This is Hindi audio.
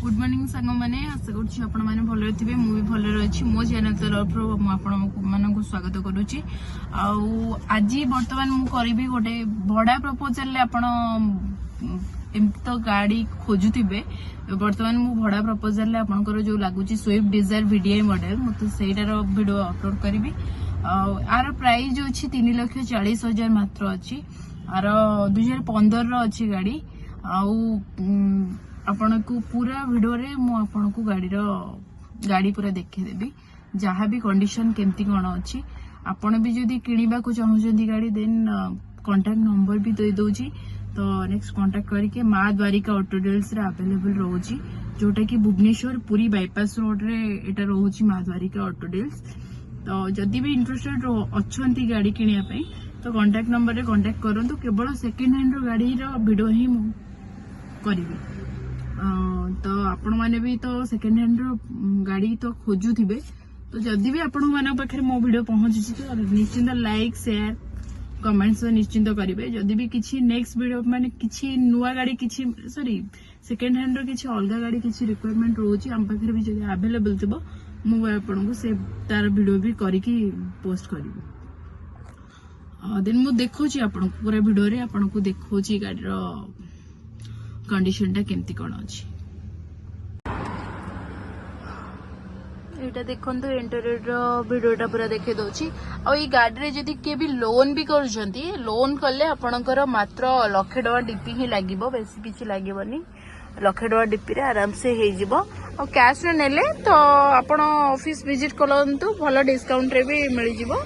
गुड मॉर्निंग सांग मैंने आशा करुच्ची आपण मैंने भल थे मुझे भल अच्छी मो चैनल तरफ मुझे स्वागत करुच्ची आज बर्तमान मुझे गोटे भड़ा प्रपोजल एमती तो गाड़ी खोजुवे बर्तमान मु भड़ा प्रपोजल आपंकर जो लगुच स्विफ्ट डिजायर VDI मॉडल मुझे सहीटार वीडियो अपलोड करी आर प्राइस जो अच्छी 3,40,000 मात्र अच्छी आर 2015 अच्छी गाड़ी आपण को पूरा वीडियो रे मु आपण को गाड़ी पूरा देखेदेवी जहाँ भी कंडीशन केमती कौन अच्छी आपण भी जदि किनिबा को चाहूछंती गाड़ी देन कांटेक्ट नंबर भी दे दोची तो नेक्स्ट कांटेक्ट करके माँ द्वारिका ऑटो डील्स रे अवेलेबल रोची जोटा कि भुवनेश्वर पुरी बाईपास रोड रे एटा रोची माँ द्वारिका ऑटो डील्स तो जदि भी इंटरेस्टेड अच्छी गाड़ी किनिया पई तो कांटेक्ट नंबर रे कांटेक्ट करंतु केवल सेकेंड हैंड रो गाड़ी रो वीडियो ही मु करिवि तो आपण माने भी तो सेकेंड हैंड रो गाड़ी तो खोजुथिबे तो जदि भी आपण माने पाखे मो वीडियो पहुंची तो निश्चिंत लाइक शेयर कमेंट्स निश्चिंत करेंगे जदि भी किसी नेक्स्ट वीडियो माने किसी नुआ गाड़ी किसी सॉरी सेकेंड हैंड रो किसी अलग गाड़ी किसी रिक्वायरमेंट रोची हम पाखे भी जदि अवेलेबल थिबो मु आपण को से तार वीडियो भी करिकी पोस्ट करिवि देन मु देखोची आपण को पूरा वीडियो रे आपण को देखोची गाड़ी रो कंडीशन टा केमती कोन अछि एटा देखंतु इंटीरियर रो वीडियोटा पूरा देखे दोची आ ई गाड़ी रे जदी के भी लोन भी करजंती लोन करले आपणकर मात्र 1 लाख टका डीपी ही लागिबो बेसी किछि लागिबोनी 1 लाख टका डीपी रे आराम से हे जिवो आ कैश रे नेले तो आपण ऑफिस विजिट करंतु भलो डिस्काउंट रे भी मिल जिवो